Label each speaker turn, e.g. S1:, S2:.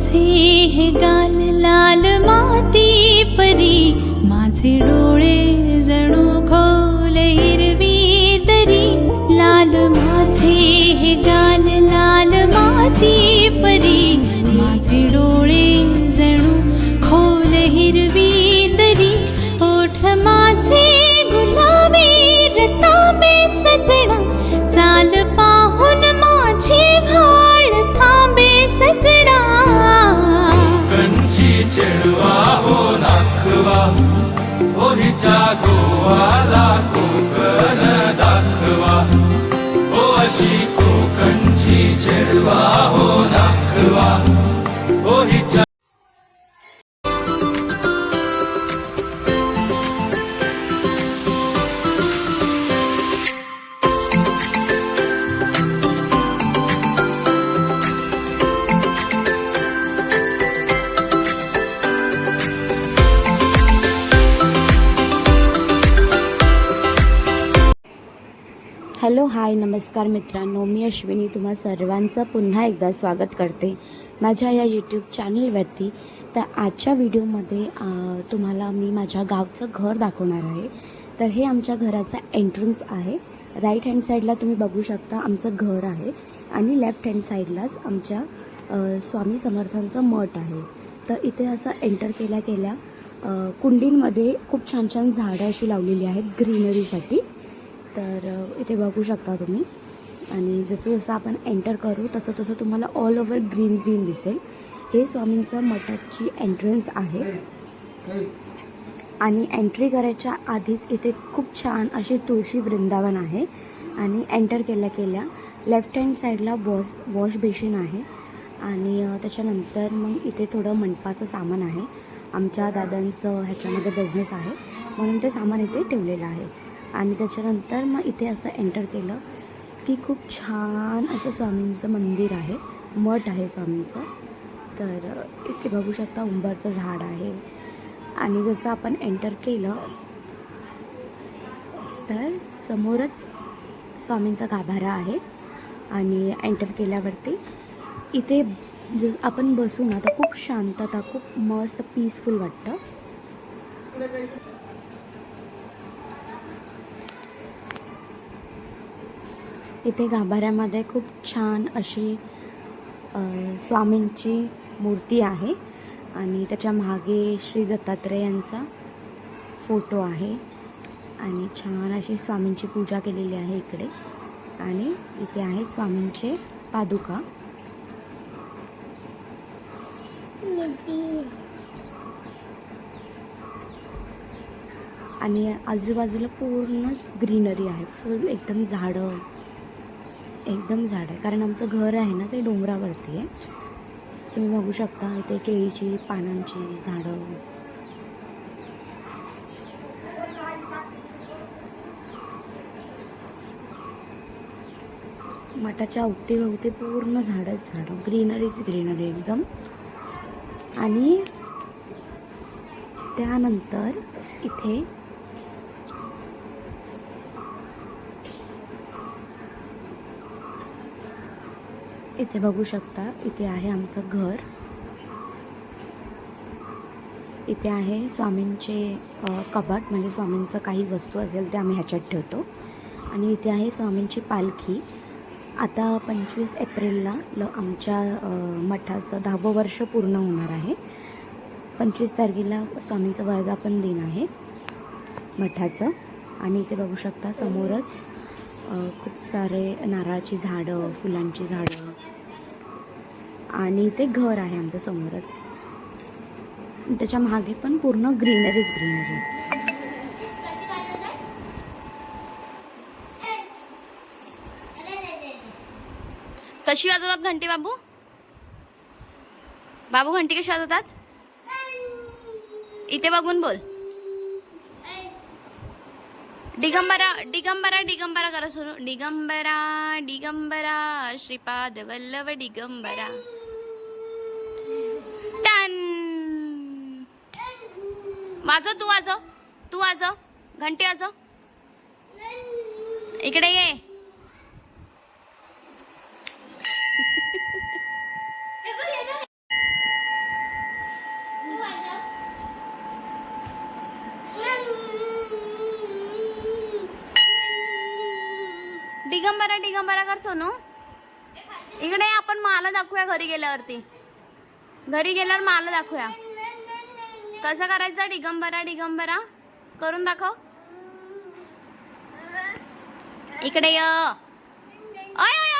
S1: माझे हे गाल लाल माती परी, माझे डोळे जणू खोल हिरवी दरी, लाल माझे हे गाल लाल माती परी, माझे डोळे जणू खोल हिरवी दरी, ओठ माझे गुलाबी रताबे सजना, चाल पाहून माझी भाळ थांबे सजना,
S2: चिडवा हो नाखवा, हो हिच्या गोवाला कोकण दाखवा, हो अशी कोकणची चिडवा हो नाखवा, हो हिच्या.
S3: हॅलो हाय नमस्कार मित्रांनो, मी अश्विनी तुम्हा सर्वांचं पुन्हा एकदा स्वागत करते माझ्या या यूट्यूब चॅनलवरती. तर आजच्या व्हिडिओमध्ये तुम्हाला मी माझ्या गावचं घर दाखवणार आहे. तर हे आमच्या घराचा एंट्रन्स आहे. राईट हँड साईडला तुम्ही बघू शकता आमचं घर आहे आणि लेफ्ट हँड साईडलाच आमच्या स्वामी समर्थांचं मठ आहे. तर इथे असं एंटर केल्या कुंडींमध्ये खूप छान छान झाडं अशी लावलेली आहेत ग्रीनरीसाठी. तर इथे बघू शकता तुम्ही. आणि जसं जसं आपण एंटर करू तसं तसं तुम्हाला ऑल ओव्हर ग्रीन ग्रीन दिसेल. हे स्वामींचं मठाची एंट्रन्स आहे. आणि एंट्री करायच्या आधीच इथे खूप छान अशी तुळशी वृंदावन आहे. आणि एंटर केल्या लेफ्ट हँड साईडला वॉश बेसिन आहे. आणि त्याच्यानंतर मग इथे थोडं मंडपाचं सामान आहे. आमच्या दादांचं ह्याच्यामध्ये बिझनेस आहे म्हणून ते सामान इथे ठेवलेलं आहे. आणि त्याच्यानंतर मग इथे असं एंटर केलं की खूप छान असं स्वामींचं मंदिर आहे, मठ आहे स्वामींचं. तर इथे बघू शकता उंबरचं झाड आहे. आणि जसं आपण एंटर केलं तर समोरच स्वामींचा गाभारा आहे. आणि एंटर केल्यावरती इथे आपण बसू ना तर खूप शांतता, खूप मस्त पीसफुल वाटतं. इथे गाभाऱ्यामध्ये खूप छान अशी स्वामींची मूर्ती आहे. आणि त्याच्या मागे श्री दत्तात्रेयांचा फोटो आहे. आणि छान अशी स्वामींची पूजा केलेली आहे इकडे. आणि इथे आहेत स्वामींचे पादुका. आणि आजूबाजूला पूर्ण ग्रीनरी आहे, फुल एकदम झाडं आहे. कारण आमचं घर आहे ना ते डोंगरावरती आहे. तुम्ही बघू शकता इथे केळीची पानांची झाडं. मठाच्या अवतीभवती पूर्ण झाडं, ग्रीनरी एकदम. आणि त्यानंतर इथे बघू शकता इथे आहे आमचं घर. इथे आहे स्वामींचे कपाट, म्हणजे स्वामींचं काही वस्तू असेल ते आम्ही ह्याच्यात ठेवतो. आणि इथे आहे स्वामींची पालखी. आता 25 एप्रिलला आमच्या मठाचं 10वं वर्ष पूर्ण होणार आहे. 25 तारखेला स्वामींचं वर्धापन दिन आहे मठाचं. आणि इथे बघू शकता समोरच खूप सारे नारळाची झाडं, फुलांची झाडं. आणि ते घर आहे आमच्या समोरच. त्याच्या मागे पण पूर्ण ग्रीनरी.
S4: कशी वाजवतात घंटी बाबू? बाबू घंटी कशी वाजवतात? इथे बघून बोल. दिगंबरा दिगंबरा दिगंबरा करा सुरू. दिगंबरा दिगंबरा श्रीपाद वल्लभ दिगंबरा. टन. वाजव, तू वाजव घंटी वाजव. इकडे ये. डिगंबरा डिगंबरा कर सोनू. इकडे ये, आपण मला दाखवूया घरी गेल्यावरती. घरी गेल्यावर मला दाखवूया कसं करायचं. डिगंबरा डिगंबरा करून दाखव. इकडे य. ओय ओय